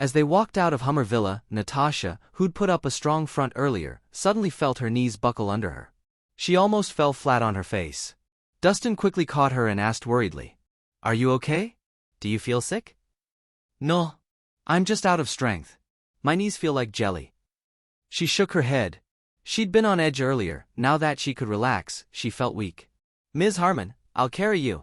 As they walked out of Hummer Villa, Natasha, who'd put up a strong front earlier, suddenly felt her knees buckle under her. She almost fell flat on her face. Dustin quickly caught her and asked worriedly, "Are you okay? Do you feel sick?" "No. I'm just out of strength. My knees feel like jelly." She shook her head. She'd been on edge earlier. Now that she could relax, she felt weak. "Ms. Harmon, I'll carry you."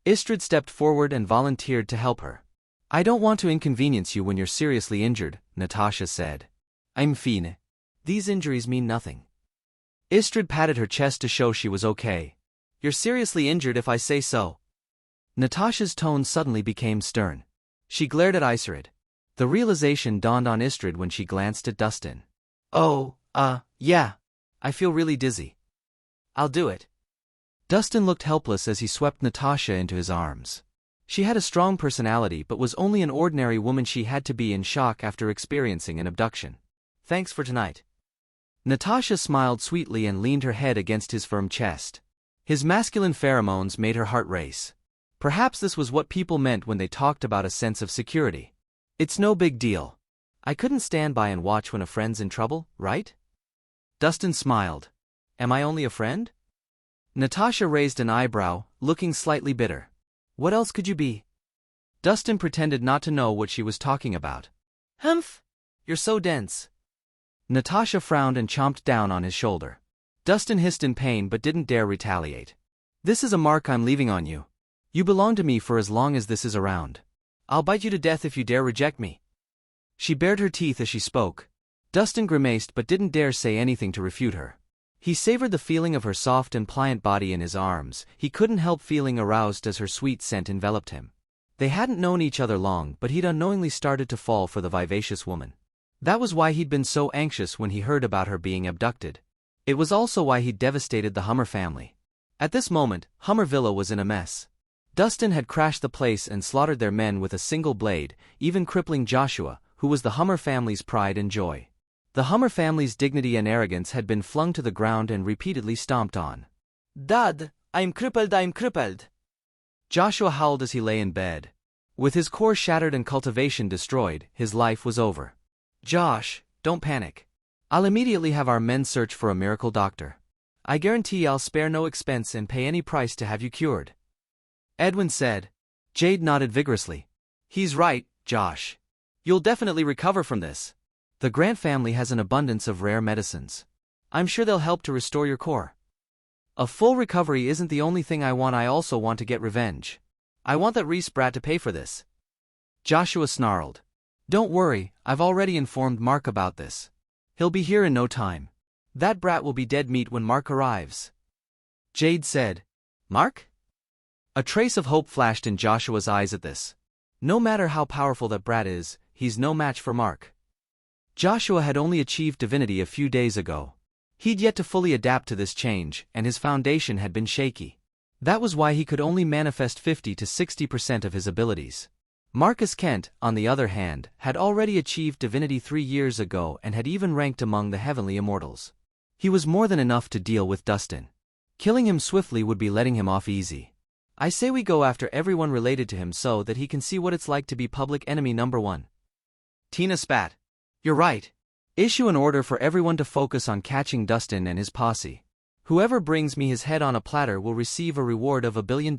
Istrid stepped forward and volunteered to help her. "I don't want to inconvenience you when you're seriously injured," Natasha said. "I'm fine. These injuries mean nothing." Istrid patted her chest to show she was okay. "You're seriously injured if I say so." Natasha's tone suddenly became stern. She glared at Istrid. The realization dawned on Istrid when she glanced at Dustin. "Oh, yeah. I feel really dizzy. I'll do it." Dustin looked helpless as he swept Natasha into his arms. She had a strong personality but was only an ordinary woman. She had to be in shock after experiencing an abduction. "Thanks for tonight." Natasha smiled sweetly and leaned her head against his firm chest. His masculine pheromones made her heart race. Perhaps this was what people meant when they talked about a sense of security. "It's no big deal. I couldn't stand by and watch when a friend's in trouble, right?" Dustin smiled. "Am I only a friend?" Natasha raised an eyebrow, looking slightly bitter. "What else could you be?" Dustin pretended not to know what she was talking about. "Humph! You're so dense." Natasha frowned and chomped down on his shoulder. Dustin hissed in pain but didn't dare retaliate. "This is a mark I'm leaving on you. You belong to me for as long as this is around. I'll bite you to death if you dare reject me." She bared her teeth as she spoke. Dustin grimaced but didn't dare say anything to refute her. He savored the feeling of her soft and pliant body in his arms. He couldn't help feeling aroused as her sweet scent enveloped him. They hadn't known each other long, but he'd unknowingly started to fall for the vivacious woman. That was why he'd been so anxious when he heard about her being abducted. It was also why he'd devastated the Hummer family. At this moment, Hummer Villa was in a mess. Dustin had crashed the place and slaughtered their men with a single blade, even crippling Joshua, who was the Hummer family's pride and joy. The Hummer family's dignity and arrogance had been flung to the ground and repeatedly stomped on. "Dad, I'm crippled. Joshua howled as he lay in bed. With his core shattered and cultivation destroyed, his life was over. "Josh, don't panic. I'll immediately have our men search for a miracle doctor. I guarantee I'll spare no expense and pay any price to have you cured," Edwin said. Jade nodded vigorously. "He's right, Josh. You'll definitely recover from this. The Grant family has an abundance of rare medicines. I'm sure they'll help to restore your core." "A full recovery isn't the only thing I want. I also want to get revenge. I want that Rhys brat to pay for this." Joshua snarled. "Don't worry, I've already informed Mark about this. He'll be here in no time. That brat will be dead meat when Mark arrives." Jade said. "Mark?" A trace of hope flashed in Joshua's eyes at this. No matter how powerful that brat is, he's no match for Mark. Joshua had only achieved divinity a few days ago. He'd yet to fully adapt to this change, and his foundation had been shaky. That was why he could only manifest 50 to 60% of his abilities. Marcus Kent, on the other hand, had already achieved divinity 3 years ago and had even ranked among the heavenly immortals. He was more than enough to deal with Dustin. Killing him swiftly would be letting him off easy. "I say we go after everyone related to him so that he can see what it's like to be public enemy number 1. Tina spat. "You're right. Issue an order for everyone to focus on catching Dustin and his posse. Whoever brings me his head on a platter will receive a reward of $1 billion.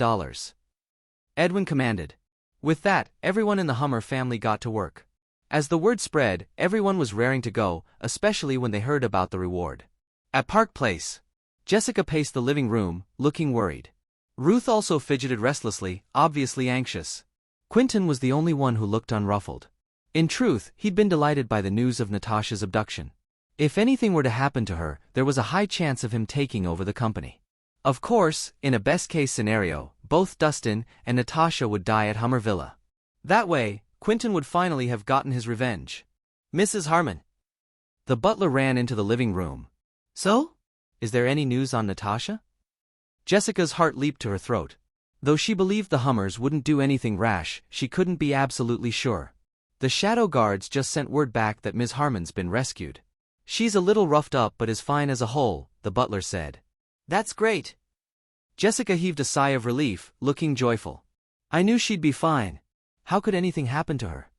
Edwin commanded. With that, everyone in the Hummer family got to work. As the word spread, everyone was raring to go, especially when they heard about the reward. At Park Place, Jessica paced the living room, looking worried. Ruth also fidgeted restlessly, obviously anxious. Quentin was the only one who looked unruffled. In truth, he'd been delighted by the news of Natasha's abduction. If anything were to happen to her, there was a high chance of him taking over the company. Of course, in a best-case scenario, both Dustin and Natasha would die at Hummer Villa. That way, Quentin would finally have gotten his revenge. "Mrs. Harmon." The butler ran into the living room. "So? Is there any news on Natasha?" Jessica's heart leaped to her throat. Though she believed the Hummers wouldn't do anything rash, she couldn't be absolutely sure. The Shadow Guards just sent word back that Ms. Harmon's been rescued. "She's a little roughed up but is fine as a whole," the butler said. "That's great." Jessica heaved a sigh of relief, looking joyful. "I knew she'd be fine. How could anything happen to her?"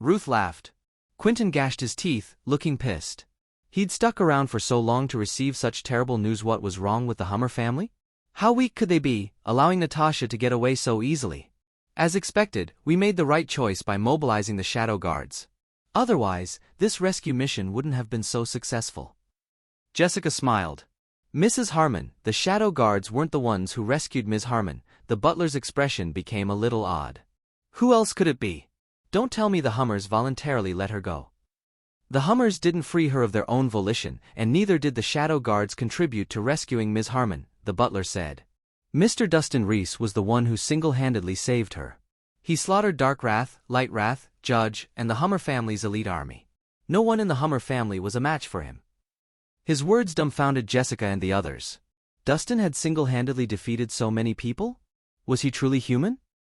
Ruth laughed. Quentin gashed his teeth, looking pissed. He'd stuck around for so long to receive such terrible news. What was wrong with the Hummer family? How weak could they be, allowing Natasha to get away so easily? As expected, we made the right choice by mobilizing the shadow guards. Otherwise, this rescue mission wouldn't have been so successful. Jessica smiled. Mrs. Harmon, the shadow guards weren't the ones who rescued Ms. Harmon. The butler's expression became a little odd. Who else could it be? Don't tell me the Hummers voluntarily let her go. The Hummers didn't free her of their own volition, and neither did the shadow guards contribute to rescuing Ms. Harmon, the butler said. Mr. Dustin Rhys was the one who single-handedly saved her. He slaughtered Dark Wrath, Light Wrath, Judge, and the Hummer family's elite army. No one in the Hummer family was a match for him. His words dumbfounded Jessica and the others. Dustin had single-handedly defeated so many people? Was he truly human?